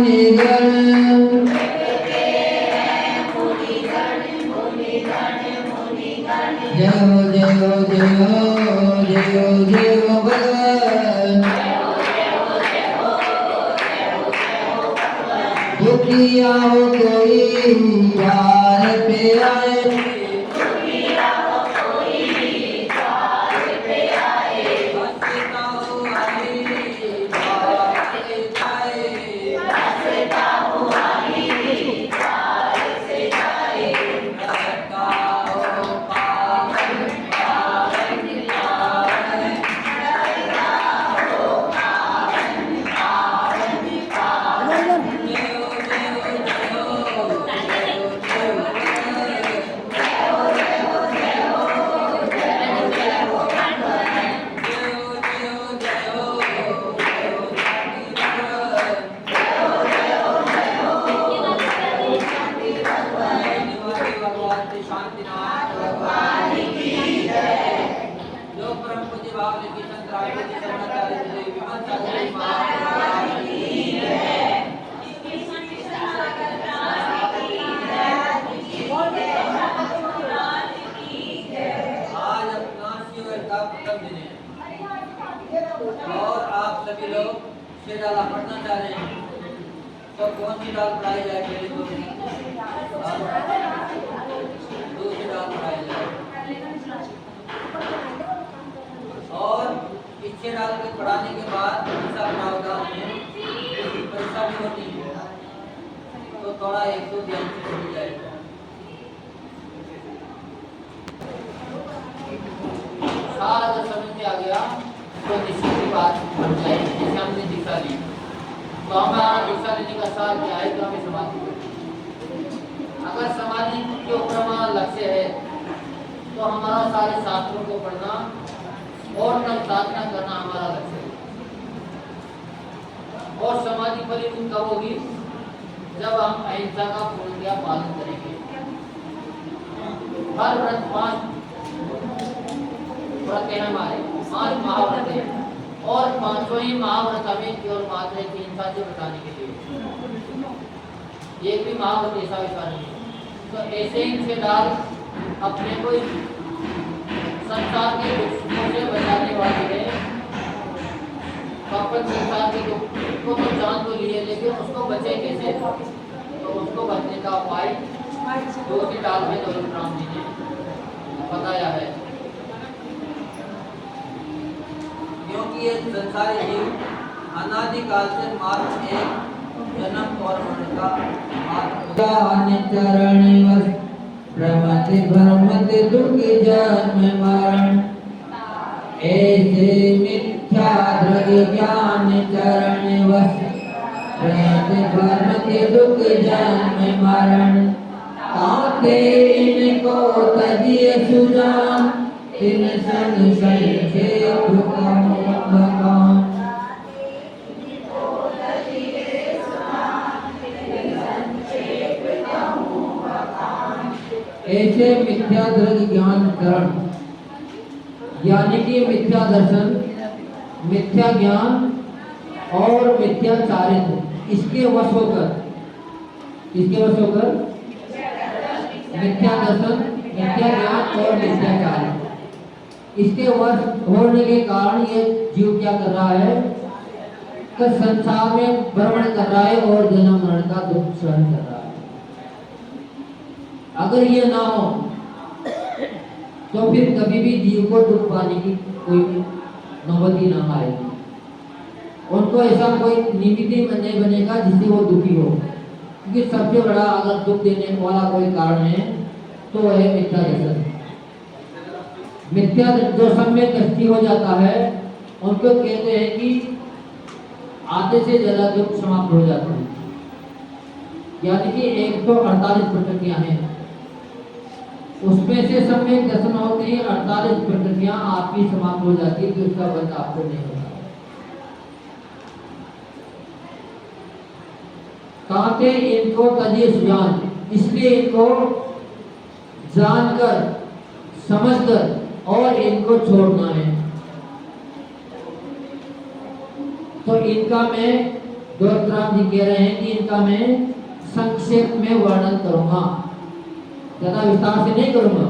जय हो जय हो जय हो जय हो जय हो भगवान। दुखिया हो कोई द्वार पे आए, और आप सभी लोग से डाला पढ़ना चाह रहे हैं तो कौन सी डाल पढ़ाई जाए? पहले दूसरी डाल पढ़ाई जाए। और इच्छे डाल के पढ़ाने के बाद परीक्षा प्रावधान में परीक्षा भी होती है, तो थोड़ा एक दो ध्यान से पढ़ जाएगा। सारा जब समझ में आ गया तो निश्चित ही बात बन जाएगी। जैसे हमने दीक्षा ली तो हमारा दीक्षा लेने का सार क्या है? तो हमें समाधि करनी। अगर समाधि के ऊपर हमारा लक्ष्य है तो हमारा सारे शास्त्रों को पढ़ना और तब साधना करना हमारा लक्ष्य है। और समाधि परिपूर्ण कब होगी? जब हम अहिंसा का पूर्णतया पालन करेंगे। हर व्रत 5 व्रत है हमारे, 5 महाव्रत है, और 5 ही महाव्रत हमें केवल मात्र एक हिंसा से बचाने के लिए, एक भी महाव्रत ऐसा वैसा नहीं है। तो ऐसे ही से डाल अपने को संसार के दुखों से बचाने वाले है। अपन संसार के दुखों को जान तो लिए, लेकिन उसको बचे कैसे? तो उसको बचने का उपाय दूसरी डाल में दौलत राम जी ने बताया है। क्योंकि ये संसारी जीव अनादिकाल से मात्र एक जन्म और मरण का चरण प्रमति भ्रमति दुख जन्म मरण, ऐसे मिथ्या दृग ज्ञान चरण वश प्रमति भ्रमति दुख जन्म मरण। ताते इनको तजिए सुजान, तिन संग संक्षेप भगवान। ऐसे मिथ्या दृग ज्ञान करण, यानी कि मिथ्या दर्शन, मिथ्या ज्ञान और मिथ्या चारित्र, इसके वश होकर, इसके वश होकर मिथ्या दर्शन, मिथ्या ज्ञान और मिथ्या चारित्र, इसके वश होने के कारण ये जीव क्या कर रहा है? कि संसार में भ्रमण कर रहा है और जन्म मरण का दुख सहन कर रहा है। अगर ये ना हो तो फिर कभी भी जीव को दुख पाने की कोई नौबत ही ना आएगी। उनको ऐसा कोई निमित्त नहीं बनेगा जिससे वो दुखी हो, क्योंकि सबसे बड़ा अगर दुख देने वाला कोई कारण है तो वह है मिथ्या दर्शन। मिथ्या जो सम्यक दृष्टि हो जाता है उनको कहते हैं कि आधे से ज्यादा दुख समाप्त हो जाते हैं। यानी कि 148 प्रकृतियां हैं, उसमें से सम्यक दर्शन होते ही 48 प्रकृतियां आपकी समाप्त हो जाती है, कि उसका बंध आपको नहीं होता। कहते इनको तजिए सुजान, इसलिए इनको जानकर समझकर और इनको छोड़ना है। तो इनका मैं दौलतराम जी कह रहे हैं कि इनका मैं संक्षेप में वर्णन करूंगा, ज्यादा विस्तार से नहीं करूंगा,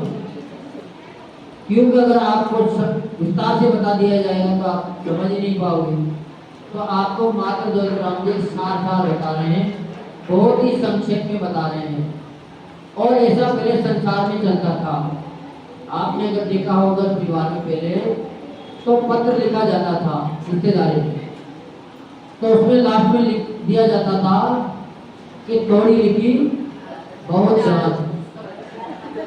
क्योंकि अगर आपको विस्तार से बता दिया जाएगा तो आप समझ ही नहीं पाओगे। तो आपको मात्र दौलतराम जी सार बता रहे हैं, बहुत ही संक्षेप में बता रहे हैं। और ऐसा पहले संसार में चलता था। आपने अगर देखा होगा परिवार में पहले तो पत्र लिखा जाता था रिश्तेदारी में, तो उसमें लास्ट में लिख दिया जाता था कि थोड़ी लिखी बहुत जान,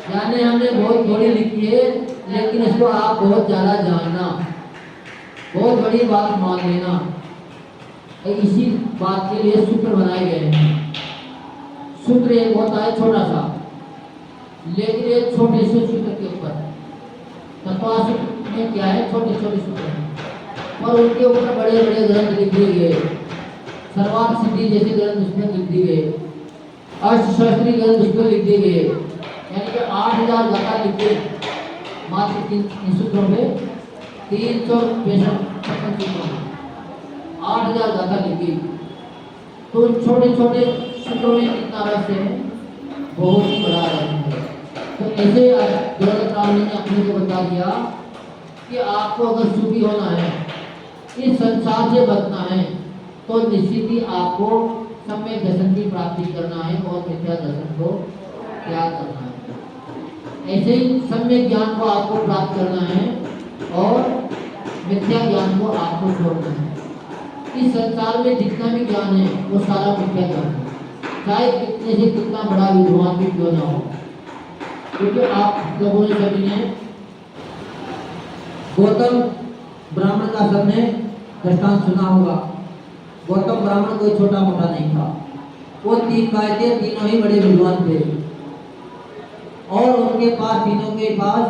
यानी हमने बहुत थोड़ी लिखी है लेकिन इसको आप बहुत ज्यादा जानना, बहुत बड़ी बात मान लेना। इसी बात के लिए सूत्र बनाए गए हैं। सूत्र एक होता है छोटा सा, लेकिन एक छोटे से सूत्र के ऊपर तत्वासूत्र में क्या है, छोटे छोटे सूत्र हैं और उनके ऊपर बड़े बड़े ग्रंथ लिख दिए गए। सर्वार्थ सिद्धि जैसे ग्रंथ उसमें लिख दिए गए, अष्टशास्त्री ग्रंथ उसमें लिख दिए गए, यानी कि 8000 गाथा लिख दिए मात्र इन सूत्रों में, 365 सूत्रों में 8000 गाथा लिखी। तो छोटे छोटे सूत्रों में कितना रस है, बहुत ही बड़ा रस है। तो ऐसे दौलतराम ने अपने को बता दिया कि आपको अगर सुखी होना है, इस संसार से बचना है, तो निश्चित ही आपको सम्यक दर्शन की प्राप्ति करना है और मिथ्या दर्शन को त्याग करना है। ऐसे ही सम्यक ज्ञान को आपको प्राप्त करना है और मिथ्या ज्ञान को आपको छोड़ना है। इस संसार में जितना भी ज्ञान है वो सारा मिथ्या ज्ञान है, चाहे कितने से कितना बड़ा विद्वान भी क्यों ना हो। क्योंकि आप लोगों ने सभी ने गौतम ब्राह्मण का सबने दृष्टांत सुना होगा। गौतम ब्राह्मण कोई छोटा मोटा नहीं था, वो 3 भाई थे, तीनों ही बड़े विद्वान थे और उनके पास तीनों के पास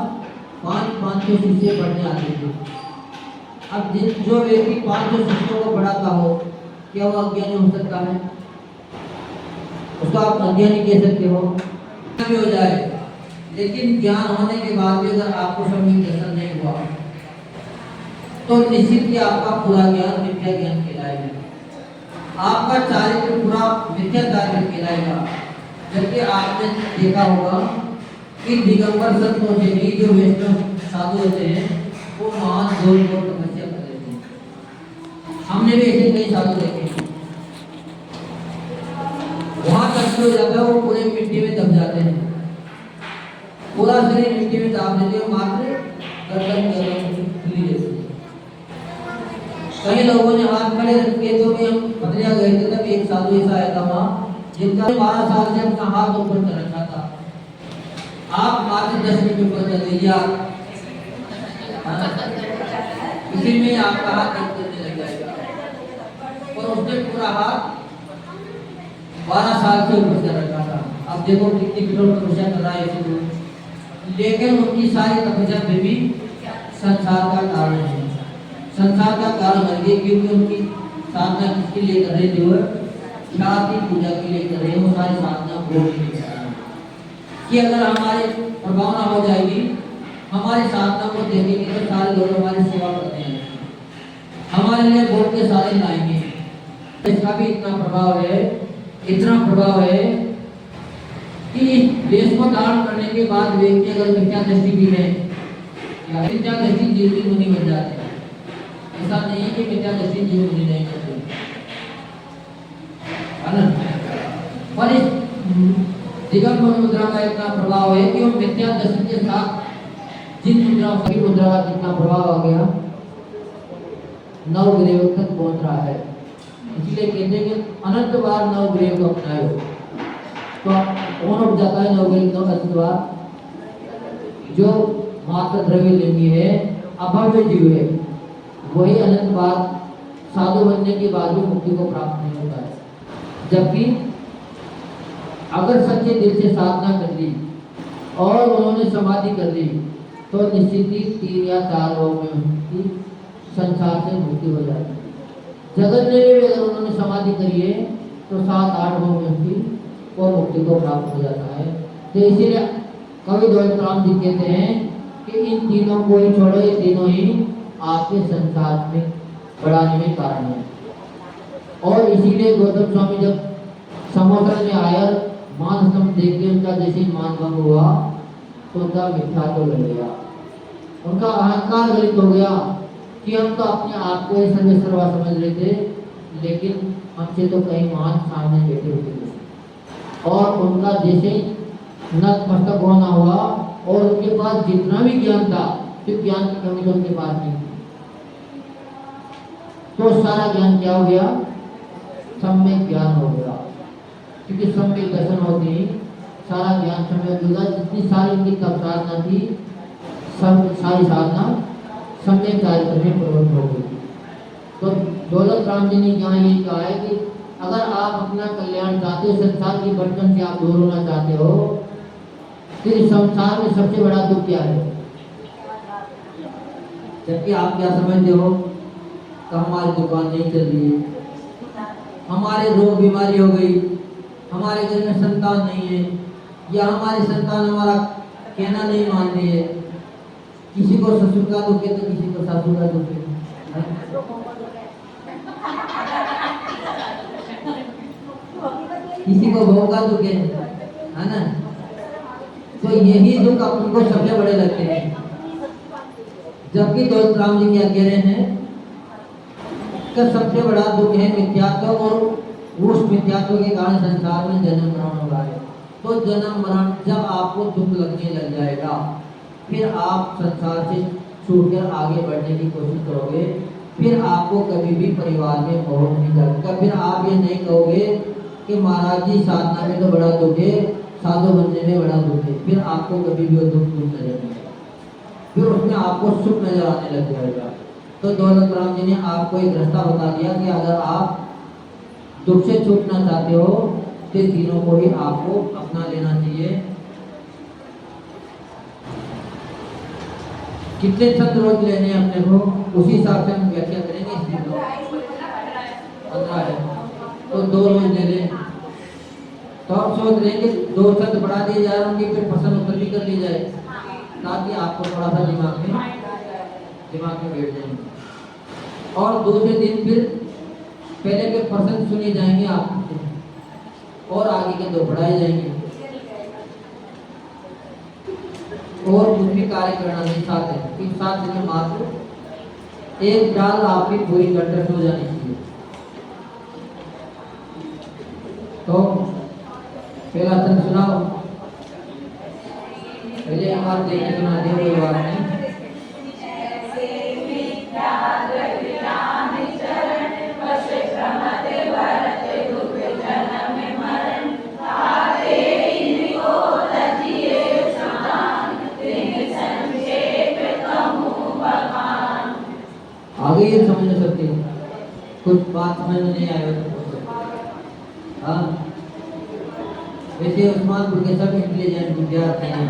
500 शिष्य पढ़ने आते थे। अब जो व्यक्ति 500 शिष्यों को पढ़ाता हो, क्या वो अज्ञानी हो सकता है? उसको आप अज्ञानी कह सकते हो, भी हो जाए, लेकिन ज्ञान होने के बाद भी अगर आपको सम्यक दर्शन नहीं हुआ तो निश्चित ही आपका पूरा ज्ञान मिथ्या ज्ञान कहलाएगा, आपका चारित्र पूरा मिथ्या चारित्र कहलाएगा। जबकि आपने देखा होगा कि दिगंबर संत होते हैं, जो वैष्णव साधु होते हैं, वो महान जोर तपस्या कर लेते हैं। हमने भी ऐसे कई साधु देखे हैं, वहां तक हो जाता है वो पूरे मिट्टी में दब जाते हैं, पूरा शरीर मिट्टी में दाब देते हैं, मात्र गर्दन खुली रहती है। कई लोगों ने हाथ खड़े रखे, तो भी हम बदलिया गए थे, तब एक साधु ऐसा आया था वहाँ, जिनका 12 साल से अपना हाथ ऊपर कर रखा था। आप मात्र 10 मिनट ऊपर कर लीजिए, इसी में आपका हाथ करने लग जाएगा। और उसने पूरा हाथ 12 साल से ऊपर कर रखा था। अब देखो कितनी कठोर तपस्या कर रहा है, लेकिन उनकी सारी तपस्या फिर भी संसार का कारण है, संसार का कारण बन गई, क्योंकि उनकी साधना किसके लिए कर रहे थे? वो ख्याति पूजा के लिए कर रहे हैं। वो सारी साधना भोग के लिए कि अगर हमारे प्रभाव ना हो जाएगी, हमारी साधना को देखेंगे तो सारे लोग हमारी सेवा करते हैं, हमारे लिए भोग के सारे लाएंगे। इसका भी इतना प्रभाव है, इतना प्रभाव है कि देश को धारण करने के बाद व्यक्ति अगर मिथ्या दृष्टि भी है या मिथ्या दृष्टि जीवन मुनि बन जाते हैं। ऐसा नहीं है कि मिथ्या दृष्टि जीवन मुनि नहीं करते, पर इस दिगंबर मुद्रा का इतना प्रभाव है कि वो मिथ्या दर्शन के साथ जिन मुद्राओं की मुद्रा का कितना प्रभाव आ गया, 9 ग्रेव तक पहुंच रहा है। इसलिए कहते हैं कि अनंत बार 9 ग्रेव को अपनाए हो, तो कौन उठ जाता है 9 ग्रेव का अनंत बार? जो मात्र द्रव्य लिंगी है, अभव्य जीव है, वही अनंत बार साधु बनने के बाद भी मुक्ति को प्राप्त नहीं होता है। जबकि अगर सच्चे दिल से साधना कर ली और उन्होंने समाधि कर ली तो निश्चित ही 3 या 4 लोगों में उनकी संसार से मुक्ति हो जाएगी। जगत में भी अगर उन्होंने समाधि करी है तो 7-8 लोगों में उनकी वो मुक्ति को प्राप्त हो जाता है। तो इसीलिए कवि दौलतराम जी कहते हैं कि इन तीनों को ही छोड़ो, ये तीनों ही आपके संसार में बढ़ाने में कारण है। और इसीलिए गौतम स्वामी जब समुद्र में आया मान सम देख के उनका जैसे ही मान भंग हुआ तो उनका मिथ्यात्व लग गया, उनका अहंकार गलित हो गया कि हम तो अपने आप को ही सर्वे सर्वा समझ रहे थे, लेकिन हमसे तो कहीं मान सामने बैठे होते थे। और उनका जैसे ही नतमस्तक होना हुआ और उनके पास जितना भी ज्ञान था, तो ज्ञान की कमी तो उनके पास नहीं थी, तो सारा ज्ञान क्या हो गया, सम्यक ज्ञान हो गया। क्योंकि सम्यक दर्शन होते ही सारा ज्ञान सम्यक होगा। जितनी सारी उनकी तप साधना थी, सब सारी साधना सम्यक कार्यक्रम में प्रवृत्त हो गई। तो दौलत राम जी ने यहाँ ये कहा है कि अगर आप अपना कल्याण चाहते हो, संसार की बंधन से आप दूर होना चाहते हो, तो इस संसार में सबसे बड़ा दुख क्या है? जबकि आप क्या समझते हो कि हमारी दुकान नहीं चल रही है, हमारे रोग बीमारी हो गई, हमारे घर में संतान नहीं है, या हमारी संतान हमारा कहना नहीं मान रही है। किसी को ससुर का दुख है तो किसी को सासू का दुख है, किसी को बहू का दुख है ना। तो यही दुख अपन को सबसे बड़े लगते हैं। जबकि दौलत राम जी क्या कह रहे हैं कि सबसे बड़ा दुख है मिथ्यात्व, और उस मिथ्यात्व के कारण संसार में जन्म मरण हो रहा है। तो जन्म मरण जब आपको दुख लगने लग जाएगा, फिर आप संसार से छूटकर आगे बढ़ने की कोशिश करोगे, फिर आपको कभी भी परिवार में मोह नहीं लगेगा। फिर आप ये नहीं कहोगे कि महाराज जी साधना में तो बड़ा दुख है, साधु बनने में बड़ा दुख है। फिर आपको कभी भी वो दुख नजर नहीं आएगा, फिर उसमें आपको सुख नजर आने लग जाएगा। तो दौलत राम जी ने आपको एक रास्ता बता दिया कि अगर आप दुख से छूटना चाहते हो तो तीनों को ही आपको अपना लेना चाहिए। कितने छंद रोज लेने हैं अपने को, उसी हिसाब से हम व्याख्या करेंगे। इसमें 15 है तो 2 रोज ले लें। तो आप सोच रहे हैं कि 2 छंद बढ़ा दिए जा रहे होंगे, फिर फसल उत्पत्ति कर ली जाए, ताकि आपको थोड़ा सा दिमाग में बैठ जाएंगे। और दूसरे दिन फिर पहले के प्रश्न सुने जाएंगे आपसे, और आगे के 2 बढ़ाए जाएंगे, और कुछ भी कार्य करना नहीं चाहते। इन 7 दिन में मात्र एक डाल आपकी पूरी कंठस्थ हो जानी चाहिए। तो पहला छंद सुनाओ, पहले एक बार देख के सुना दे, कोई बात नहीं। आगे ये समझ नहीं सकते, कुछ बात समझ में नहीं आया तो हाँ। वैसे उस्मानपुर के सब इंटेलिजेंट विद्यार्थी हैं,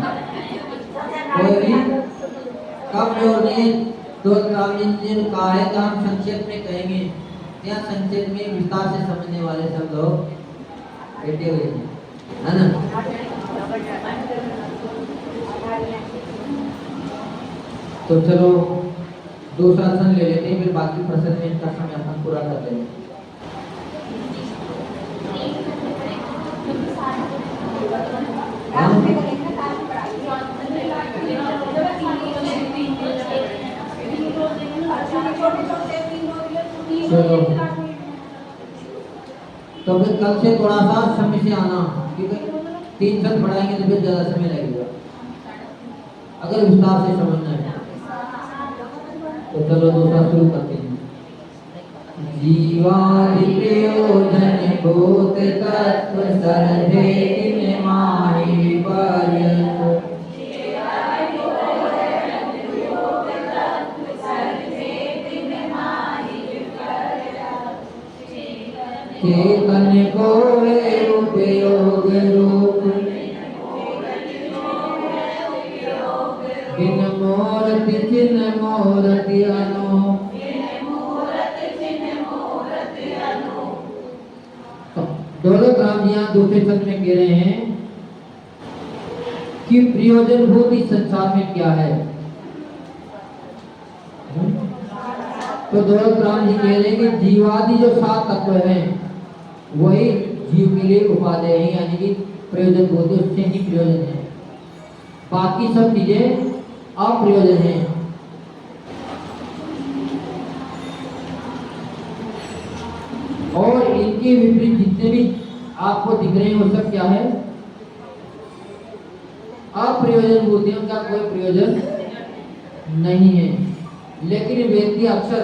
कोई भी कमजोर नहीं। दौलत राम जी ने कहा है कि हम संक्षेप में कहेंगे, या संक्षेप में विस्तार से समझने वाले सब लोग बैठे हुए हैं, है ना। तो चलो दूसरा सन ले लेते हैं, फिर बाकी प्रश्न में इनका समय अपन पूरा कर लेंगे। चलो तो फिर कल से थोड़ा सा समय से आना, क्योंकि 3 सन पढ़ाएंगे तो फिर ज्यादा समय लगेगा अगर विस्तार से समझना है। तो चलो दूसरा शुरू करते हैं। जीवादि प्रयोजन भूत तत्व सर्वे माहि पर्यंत, चेतन को उपयोग रूप, बिन मूर्ति चिन्ह मूर्ति अनु। दौलत राम जी यहाँ दूसरे शब्द में कह रहे हैं कि प्रयोजन भूत इस संसार में क्या है। तो दौलत राम जी कह रहे हैं कि जीवादि जो 7 तत्व हैं वही जीव के लिए उपादेय है, यानी कि प्रयोजन बोलते उससे ही प्रयोजन है, बाकी सब चीजें अप्रयोजन है। और इनके विपरीत जितने भी आपको दिख रहे हैं वो सब क्या है? अप्रयोजन बुद्धि, उनका कोई प्रयोजन नहीं है। लेकिन व्यक्ति अक्सर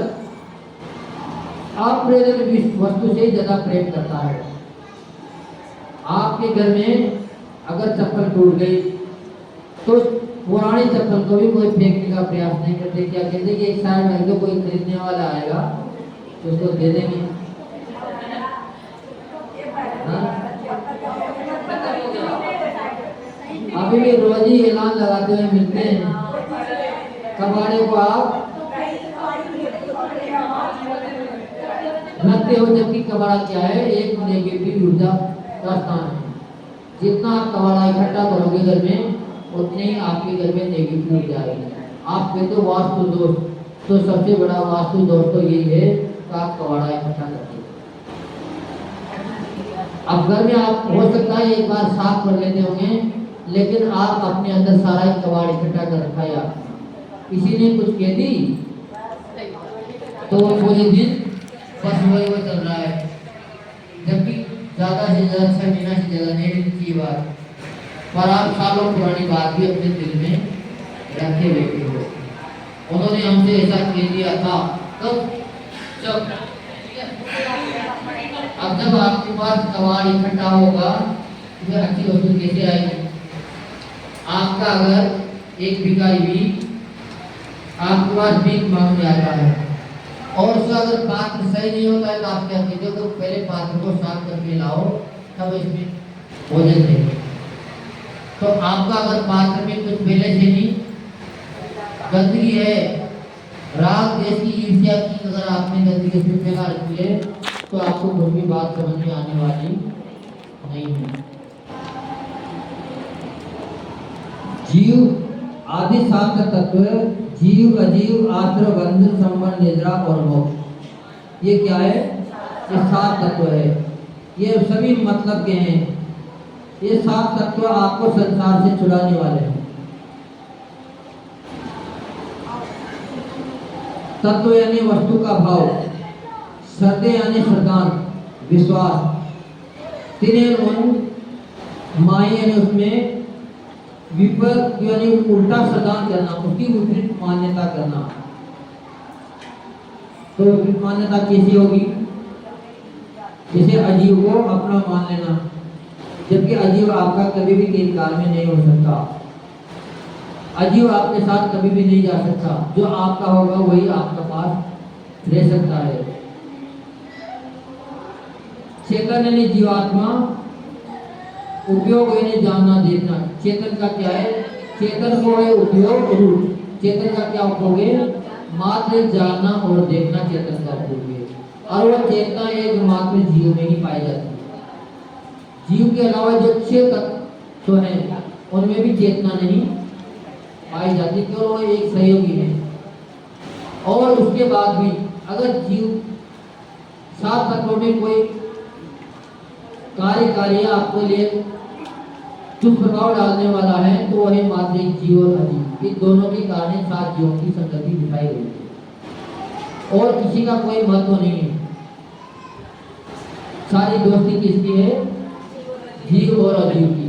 अप्रयोजन वस्तु से ज्यादा प्रेम करता है। आपके घर में अगर चप्पल टूट गई तो पुरानी चप्पल को भी कोई फेंकने का प्रयास नहीं करते, क्या कहते कि एक साइड में तो कोई खरीदने वाला आएगा तो उसको दे देंगे। अभी भी रोज ही ऐलान लगाते हुए मिलते हैं, कबाड़े को आप रखते हो, जबकि कबाड़ा क्या है? एक नेगेटिव ऊर्जा का स्थान है। जितना आप कबाड़ा इकट्ठा करोगे घर में उतने ही आपके घर में नेगेटिव ऊर्जा आएगी। आप कहते हो वास्तु दोष, तो सबसे बड़ा वास्तु दोष तो यही है कि आप कबाड़ा इकट्ठा करते हो। अब घर में आप हो सकता है एक बार साफ कर लेते होंगे, लेकिन आप अपने अंदर सारा कबाड़ इकट्ठा कर रखा है। किसी ने कुछ कह दी तो वो पूरे दिन बस वही वो चल रहा है, जबकि ज्यादा से ज्यादा 6 महीना से ज्यादा नहीं लिखी बात, पर आप सालों पुरानी बात भी अपने दिल में रखे बैठे हो। उन्होंने हमसे ऐसा कह दिया था तब जब अब जब आपके पास कबाड़ इकट्ठा होगा तो अच्छी वस्तु कैसे आएगी? आपका अगर एक भिखारी भी आपके पास भीख मांगने आता है और उसका अगर पात्र सही नहीं होता है तो आप क्या कहते हो? तो पहले पात्र को साफ करके लाओ तब इसमें भोजन देंगे। तो आपका अगर पात्र में कुछ पहले से नहीं गंदगी है, राग देश की ईर्ष्या की अगर आपने गंदगी से फैला रखी है तो आपको कुछ भी बात समझ में आने वाली नहीं है। जीव आदि 7 तत्व, जीव, अजीव, आत्र, बंधु, संबंध, निद्रा और मोक्ष, ये क्या है? ये 7 तत्व है। ये सभी मतलब के हैं। ये 7 तत्व आपको संसार से छुड़ाने वाले हैं। तत्व यानी वस्तु का भाव, श्रद्धे यानी श्रद्धांत विश्वास, तिने माई यानी उसमें विपरीत यानी उल्टा श्रद्धांत करना, उसकी विपरीत मान्यता करना। तो विपरीत मान्यता कैसी होगी? जैसे अजीव को अपना मान लेना, जबकि अजीव आपका कभी भी किसी काल में नहीं हो सकता। अजीव आपके साथ कभी भी नहीं जा सकता, जो आपका होगा वही आपका पास रह सकता है। चेतन यानी जीवात्मा, उपयोग यानी जानना देखना। चेतन का क्या है? चेतन को है उपयोग रूप। चेतन का क्या उपयोग है? मात्र जानना और देखना चेतन का उपयोग है। और वह चेतना एक मात्र जीव में ही पाई जाती है। जीव के अलावा जो 6 तत्व हैं उनमें भी चेतना नहीं पाई जाती, क्यों? वो एक सहयोगी है। और उसके बाद भी अगर जीव 7 तत्वों में कोई कार्य आपके लिए दुष्प्रभाव डालने वाला है तो वह मात्र एक जीव और अजीव, इन दोनों के कारण 7 जीवों की संगति दिखाई गई है और किसी का कोई महत्व नहीं है। सारी दोस्ती किसकी है? जीव और अजीव की।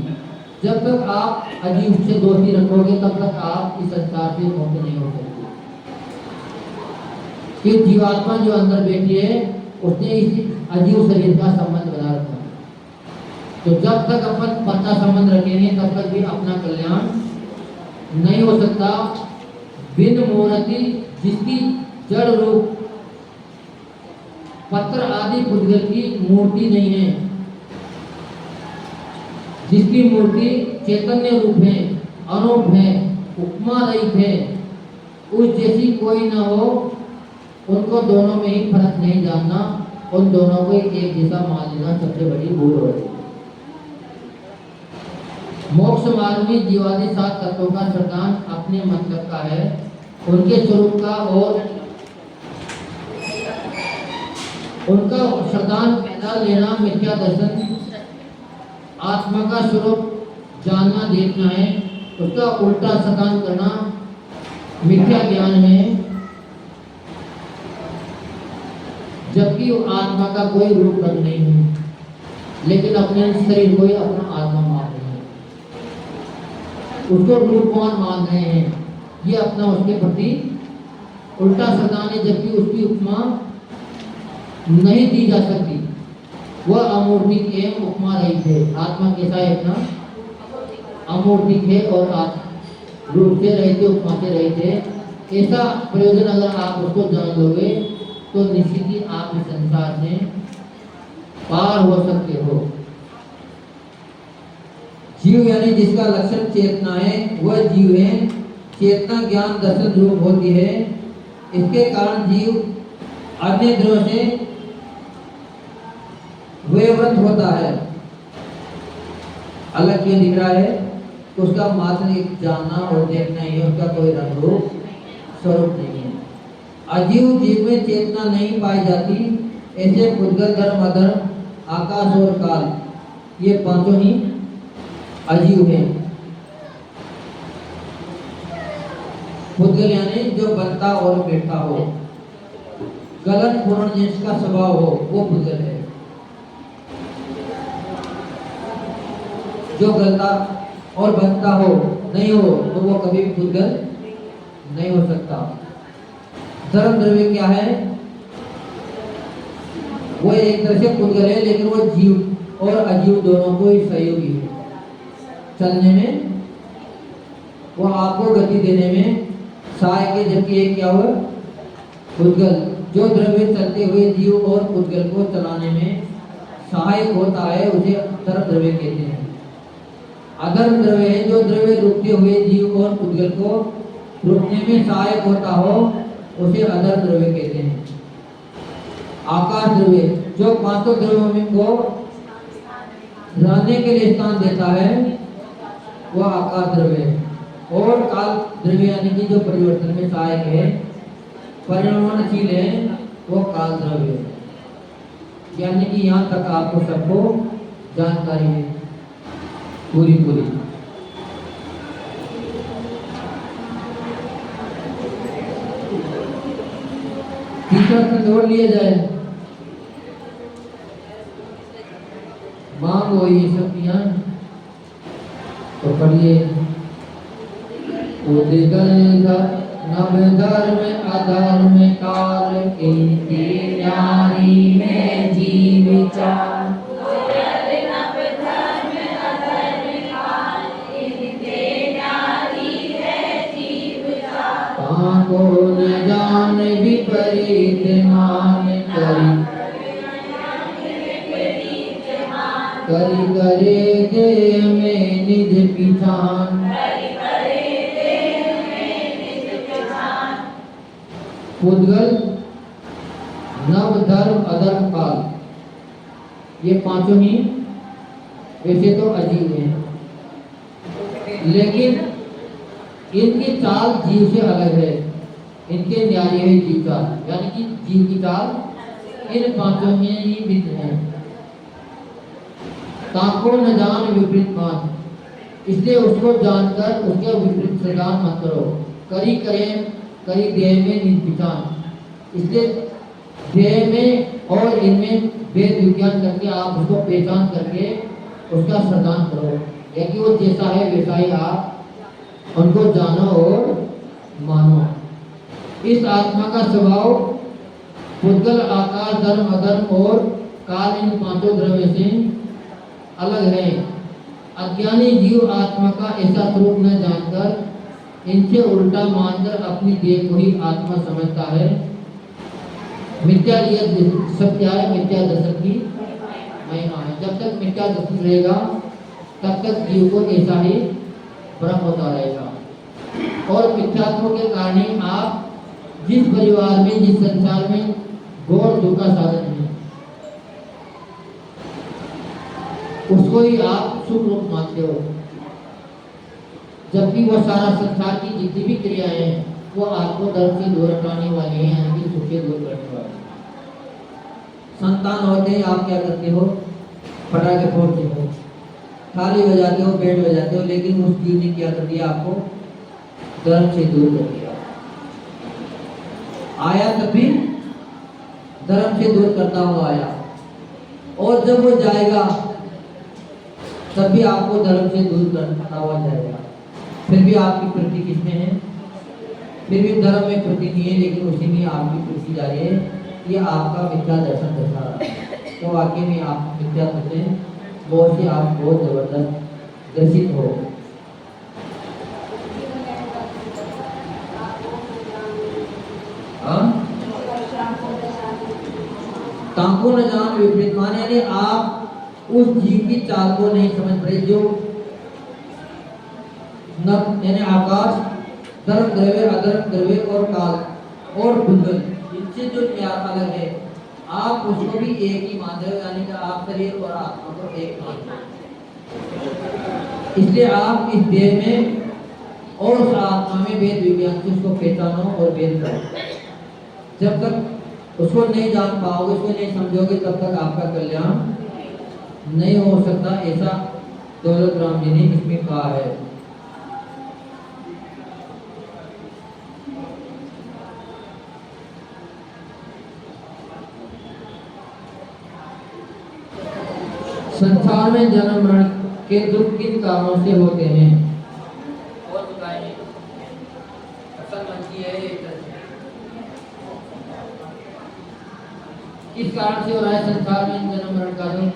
जब तक आप अजीव से दोस्ती रखोगे तब तक आप इस संसार से मुक्त नहीं हो सकते। कि जीवात्मा जो अंदर बैठी है उसने इस अजीव शरीर का संबंध बना रखा है। तो जब तक अपन पक्का संबंध रखेंगे तब तक भी अपना कल्याण नहीं हो सकता। बिन मूर्ति जिसकी जड़ रूप पत्थर आदि पुद्गल की मूर्ति नहीं है, जिसकी मूर्ति चैतन्य रूप है, अनूप है, उपमा रहित है, उस जैसी कोई न हो, उनको दोनों में ही फर्क नहीं जानना, उन दोनों को एक जैसा मान लेना सबसे बड़ी भूल हो रही है। मोक्ष मार्ग में जीवादि 7 तत्वों का सिद्धांत अपने मतलब का है, उनके स्वरूप का और उनका श्रद्धान पैदा लेना मिथ्या दर्शन, आत्मा का स्वरूप जानना देखना है, उसका उल्टा श्रद्धान करना मिथ्या ज्ञान है। जबकि आत्मा का कोई रूप रंग नहीं है, लेकिन अपने शरीर को ही अपना आत्मा मान रहे हैं, उसको रूपवान मान रहे हैं। ये अपना उसके प्रति उल्टा श्रद्धान है, जबकि उसकी उपमा नहीं दी जा सकती। वह अमूर्तिक एवं उपमा रहित है। आत्मा कैसा है? अपना अमूर्तिक है और रूप से रहित है, उपमा से रहित है। ऐसा प्रयोजन अगर आप उसको जान लोगे तो निश्चित ही आप इस संसार से पार हो सकते हो। जीव यानी जिसका लक्षण चेतना है वह जीव है। चेतना ज्ञान दर्शन रूप होती है। इसके कारण जीव अन्य द्रव्य से वयवत होता है। अलग क्यों दिख रहा है? तो उसका मात्र एक जानना और देखना ही है, उसका कोई रंग रूप स्वरूप नहीं है। अजीव जीव में चेतना नहीं पाई जाती। ऐसे पुद्गल, धर्म, अधर्म, आकाश और काल, ये पांचों ही अजीव हैं। पुद्गल यानी जो बनता और बैठता हो, गलन पूर्ण जिसका स्वभाव हो, वो पुद्गल है। जो गलता और बनता हो नहीं हो तो वो कभी भी पुद्गल नहीं हो सकता। धर्म द्रव्य क्या है? वो एक तरह से पुद्गल है, लेकिन वो जीव और अजीव दोनों को ही सहयोगी है। चलने में वो आपको गति देने में सहायक है, जबकि एक क्या हुआ? पुद्गल। जो द्रव्य चलते हुए जीव और पुद्गल को चलाने में सहायक होता है उसे धर्म द्रव्य कहते हैं। अधर्म द्रव्य है जो द्रव्य रुकते हुए जीव और पुद्गल को रुकने में सहायक होता हो, उसे अधर्म द्रव्य कहते हैं। आकाश द्रव्य जो पांचों द्रव्यों में को रहने के लिए स्थान देता है, वह आकाश द्रव्य है। और काल द्रव्य यानी कि जो परिवर्तन में सहायक है, परिवर्तनशील है, वो काल द्रव्य है। यानी कि यहाँ तक आपको सबको जानकारी है पूरी। तीसरा से जोड़ लिया जाए। मांगो ये शक्तियां तो पढ़िए। उद्गल नव धर्म अधर्म काल इनके न्यारी में जीव विचार। को न जान विपरीत मान करी करे दे में निज पिछान। पुद्गल, नव धर्म, अधर्म काल, ये पांचों ही वैसे तो अजीब हैं, लेकिन इनकी चाल जीव से अलग है। इनके न्यारी है जीव चाल, यानी कि जीव की चाल इन पांचों में ही भिन्न है। ताको न जान विपरीत मान, इसलिए उसको जानकर उसके विपरीत श्रद्धान मत करो। करी करें करी देह में निज पहचान, इसलिए देह में और इनमें वेद विज्ञान करके आप उसको पहचान करके उसका श्रद्धान करो। यानी वो जैसा है वैसा ही आप उनको जानो और मानो। इस आत्मा का स्वभाव पुद्गल, आकाश, धर्म, अधर्म और काल, इन पांचों द्रव्य से अलग है। अज्ञानी जीव आत्मा का ऐसा स्वरूप न जानकर इनसे उल्टा मानकर अपनी देह को ही आत्मा समझता है। मिथ्या सब क्या है? मिथ्या दर्शन की महिमा है। जब तक मिथ्या दर्शन रहेगा तब तक जीव को ऐसा ही भ्रम होता रहेगा। और मिथ्यात्व के कारण ही आप जिस परिवार में, जिस संसार में घोर दुख का साधन है, उसको ही आप सुख रूप मानते हो, जबकि वह सारा संसार की जितनी भी क्रियाएं हैं वो आपको धर्म से दूर हटाने वाली हैं, यानी कि सुख से दूर करने वाली। संतान होते ही आप क्या करते हो? पटाखे फोड़ते हो, थाली बजाते हो, बैंड बजाते हो, लेकिन उस जीव ने क्या कर दिया? आपको धर्म से दूर कर दिया। आया तब भी धर्म से दूर करता हुआ आया, और जब वो जाएगा तब भी आपको धर्म से दूर करता हुआ जाएगा। फिर भी आपकी प्रति किसमें है? फिर भी धर्म में प्रति नहीं है, लेकिन उसी में आपकी प्रति जा रही है। ये आपका मिथ्या दर्शन दर्शा रहा है। तो वाकई में आप मिथ्या होते हैं, बहुत ही आप बहुत जबरदस्त ग्रसित हो। तांको न जान विपरीत माने, यानी आप उस जीव की चाल को नहीं समझ पड़े जो यानी आकाश, धर्म द्रव्य, अधर्म द्रव्य और काल और बुद्धन, इनसे जो अलग है, आप उसको भी एक ही मान रहे हो, यानी कि आप शरीर और आत्मा को एक मान रहे हो। इसलिए आप इस देह में और उस आत्मा में वेद विज्ञान से उसको पहचानो और वेद करो। जब तक उसको नहीं जान पाओगे, उसको नहीं समझोगे, तब तक आपका कल्याण नहीं हो सकता। ऐसा दौलत राम जी ने इसमें कहा है। संसार में जन्म मरण के दुख किन कारणों से होते हैं? और बताइए। असल मंची है ये। किस कारण से हो रहा है संसार में जन्म मरण का दुख?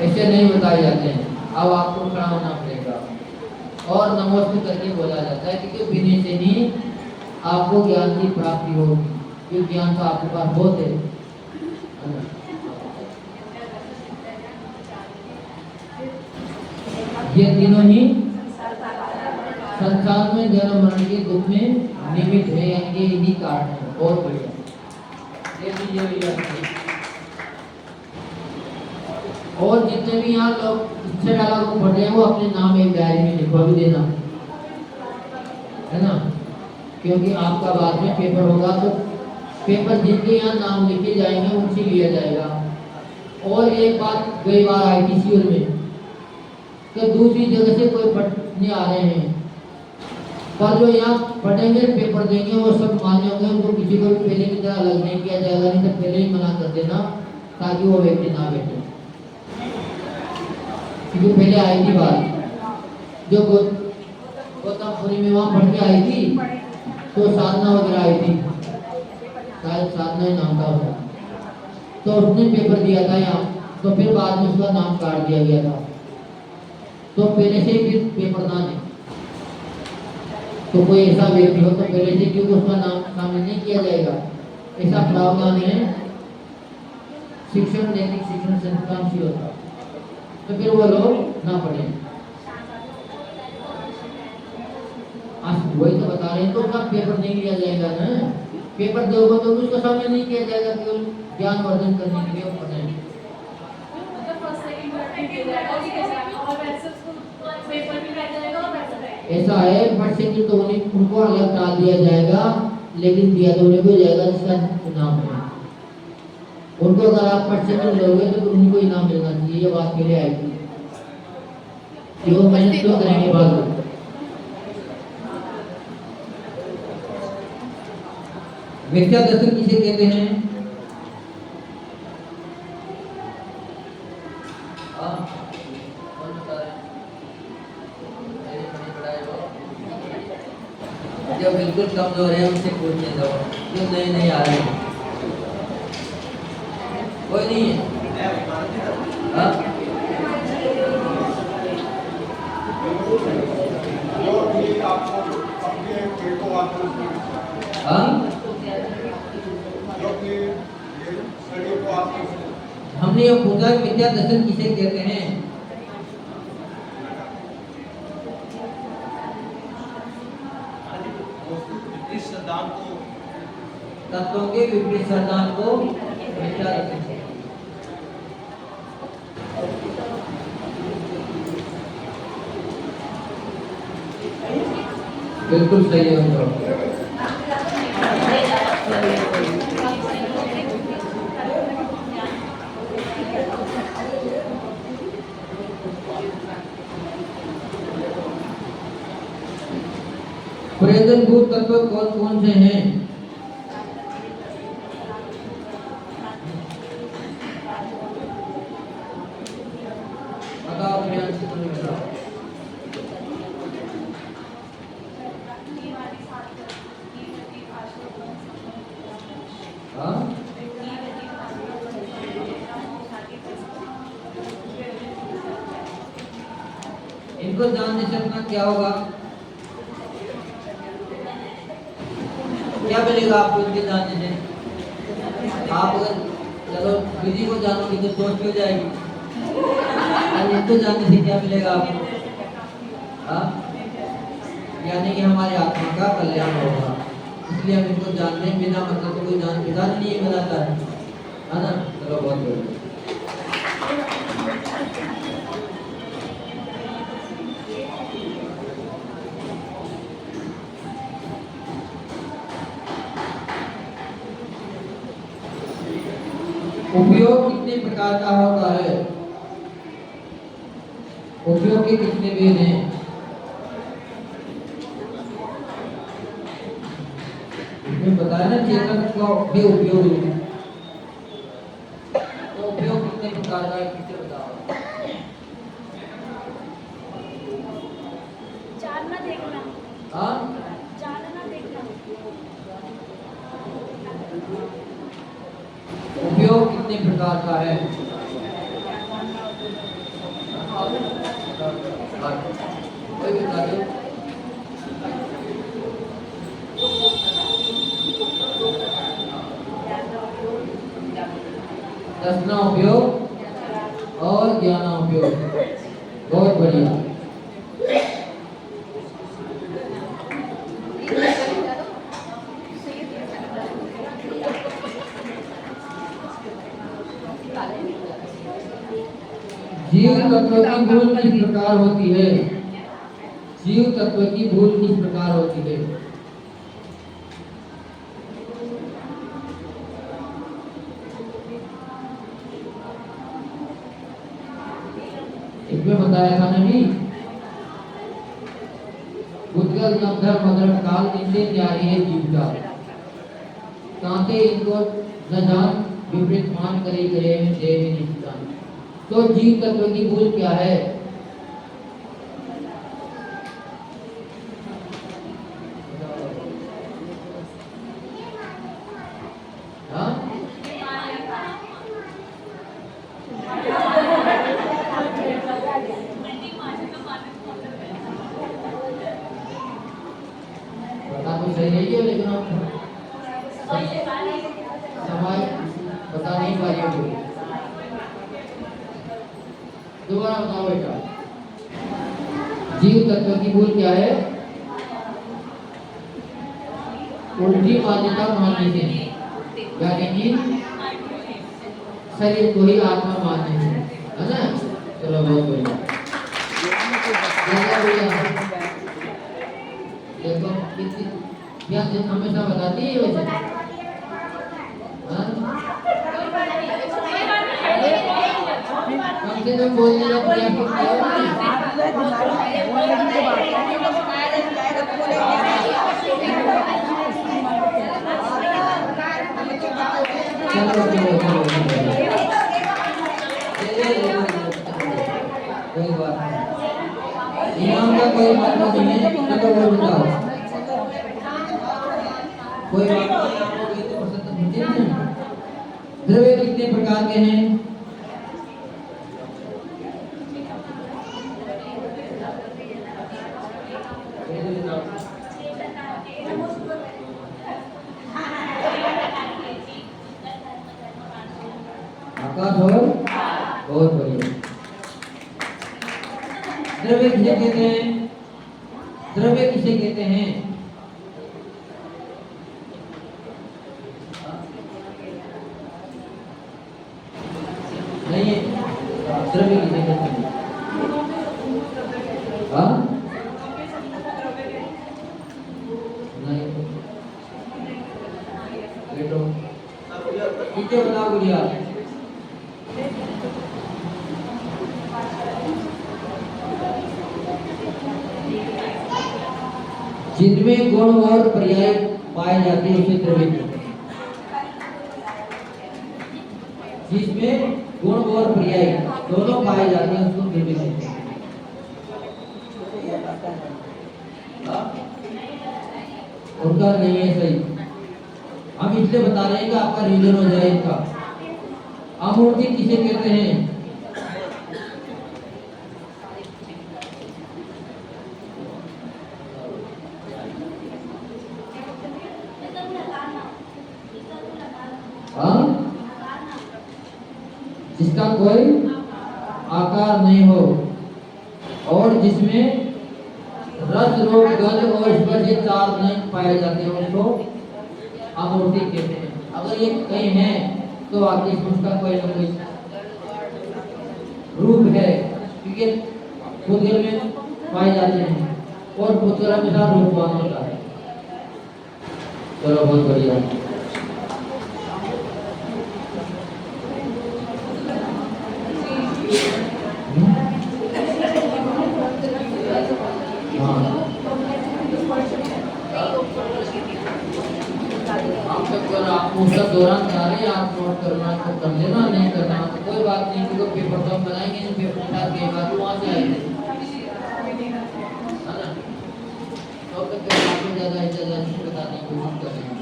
ऐसे नहीं बताए जाते हैं। अब आपको खड़ा होना पड़ेगा और नमोस्तु करके बोला जाता है, क्योंकि विनय से ही आपको ज्ञान की प्राप्ति होगी। ये ज्ञान तो आपके पास बहुत है। ये तीनों ही संसार में जन्म मरण के दुख में निमित्त है, यानी कि इन्हीं कारण है। और बढ़िया और जितने भी यहाँ लोग इच्छा डाला को पढ़ रहे हैं, वो अपने नाम एक डायरी में लिखवा भी देना, है ना? क्योंकि आपका बाद में पेपर होगा, तो पेपर जिनके यहाँ नाम लिखे जाएंगे उनसे लिया जाएगा। और एक बात कई बार आई थी सीओल में, तो दूसरी जगह से कोई पढ़ने आ रहे हैं, पर जो यहाँ पढ़ेंगे पेपर देंगे वो सब मान्य होंगे, उनको किसी को भी पहले की तरह अलग नहीं किया जाएगा। नहीं तो पहले ही मना कर देना ताकि वो व्यक्ति ना बैठे। क्योंकि पहले आई थी बात, जो गौतमपुरी में वहाँ पढ़ के आई थी, तो साधना वगैरह आई थी, शायद साधना ही नाम था उसका, तो उसने पेपर दिया था यहाँ, तो फिर बाद में उसका नाम काट दिया गया था। तो पहले से ही फिर पेपर ना दे, तो कोई ऐसा व्यक्ति हो तो पहले से क्योंकि उसका नाम शामिल नहीं किया जाएगा, ऐसा प्रावधान है शिक्षण नैतिक शिक्षण संस्थान से होता। तो फिर वो लोग ना पढ़े। आज वही तो बता रहे हैं, तो उसका पेपर नहीं लिया जाएगा ना। पेपर दोगे तो उसका शामिल नहीं किया जाएगा, केवल ज्ञान वर्धन करने के लिए पढ़े। ऐसा है, फर्स्ट सेकंड तो उनको अलग डाल दिया जाएगा, लेकिन दिया तो उन्हें को जाएगा जिसका इनाम है। उनको अगर आप फर्स्ट सेकंड लोगे तो उनको इनाम मिलना चाहिए। ये बात मेरे आई थी कि वो मेहनत क्यों करेंगे बाद में। मिथ्या दर्शन किसे कहते हैं? जो बिल्कुल कमजोर है उनसे पूछने दो, जो नए नहीं आ रहे हैं। कोई नहीं है? हाँ? हाँ? हमने ये पूछा विद्या दर्शन किसे कहते हैं? तत्वों के विपरीत सिद्धांत को मिथ्या दर्शन। बिल्कुल सही है। अप्रयोजनभूत तत्व कौन कौन से हैं? बताओ प्रियांश, तुम बताओ। हाँ? इनको जानने से अपना क्या होगा? क्या मिलेगा आपको इनके जानने से? आप अगर चलो विधि को जानोगे तो दोस्त हो जाएगी, और इनको जानने से क्या मिलेगा आपको? हाँ? यानी कि हमारे आत्मा का कल्याण होगा। इसलिए हम इनको जानते हैं, बिना मतलब तो कोई जान विधान नहीं बनाता है ना? चलो बहुत बढ़िया। उपयोग कितने प्रकार का होता है? उपयोग के कितने भेद हैं? इसमें बताया ना चेतन का भी उपयोग है, तो उपयोग कितने प्रकार का है, कितने बताओ? जानना देखना। हाँ? जानना देखना। उपयोग कितने प्रकार का है? कोई बता दो। दसना उपयोग और ज्ञाना उपयोग। बहुत बढ़िया। जीव तत्व की भूल किस प्रकार होती है? जीव तत्व की भूल किस प्रकार होती है? इसमें बताया था नहीं, भूतकाल धर्म मदर काल इनसे तैयारी है जीव का, ताते इनको न जान विपरीत मान करे करे देव निष्ठान। तो जीव तत्व की भूल क्या है? हाँ? बता तो सही नहीं है, लेकिन आप समय बता नहीं पा रही हो। दोबारा बताओ बेटा, जीव तत्व की भूल क्या है? उल्टी मान्यता मानने से, यानी कि शरीर को ही आत्मा मानने से, है ना? चलो बहुत बढ़िया। देखो कितनी हमेशा बताती है वैसे, कम से कम बोलने का प्रयास कोई बात नहीं, इनाम का कोई मतलब नहीं है, तो वो बताओ कोई बात नहीं, आपको ये तो पसंद नहीं है। द्रव्य कितने प्रकार के हैं? आकाश और बहुत बढ़िया। द्रव्य किसे कहते हैं? द्रव्य किसे कहते हैं? नहीं, द्रव्य किसे कहते हैं? हाँ? नहीं, बेटो नीचे बताओ गुड़िया। जिनमें गुण और पर्याय पाए जाते हैं उसे द्रव्य कहते हैं। जिसमें गुण और पर्याय दोनों पाए जाते हैं उसको द्रव्य कहते हैं। उनका नहीं है सही। हम इसलिए बता रहे हैं कि आपका रिवीजन हो जाए इसका। अमूर्ति किसे कहते हैं? जिसका कोई आकार नहीं हो और जिसमें रस रूप गंध और स्पर्श चार नहीं पाए जाते हैं उसको अमूर्ति कहते हैं। अगर ये कहीं है तो आपके उसका कोई ना कोई रूप है, क्योंकि भूतगल में पाए जाते हैं और भूतगल हमेशा रूपवान होता है। चलो बहुत बढ़िया। उसका दौरान जा रहे हैं, आप नोट करना तो कर लेना, नहीं करना तो कोई बात नहीं, क्योंकि पेपर तो हम बनाएंगे नहीं, पेपर के साथ गए बात वहाँ से आएंगे, है ना? तो आपको ज़्यादा बताने की कोशिश कर रहे हैं।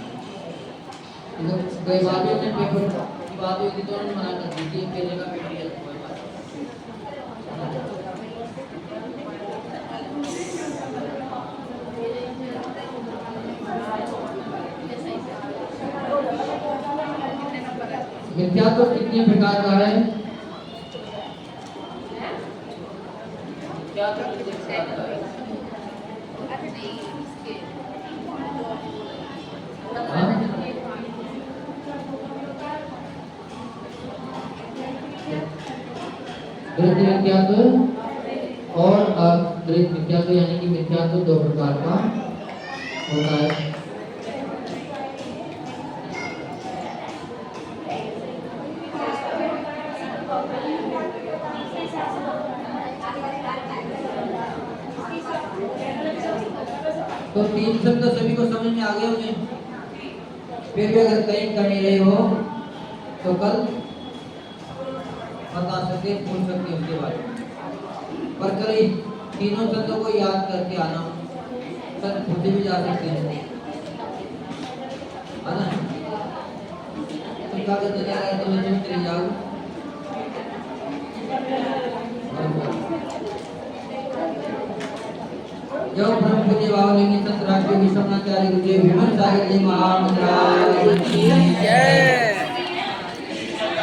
कई बार भी पेपर की बात हुई थी तो उन्होंने मना कर दी थी, पहले का पेपर है कोई बात। मिथ्यात्व कितने प्रकार का है? दृढ़ मिथ्यात्व और अदृढ़ मिथ्यात्व, यानी कि मिथ्यात्व दो प्रकार का होता है। तो तीन शब्द सभी को समझ में आ गए होंगे। फिर भी अगर कहीं कमी रही हो तो कल बता सकते, पूछ सकते उसके बारे में। पर कल तीनों शब्दों को याद करके आना, सर पूछे भी जा सकते हैं, है ना? तो क्या करते जाएगा तो मैं चले जाऊँ। जो ब्रह्म पूज्य बावलिंगी संत राष्ट्रीय विश्वनाचार्य गुरुदेव विमल सागर जी महाराज की जय।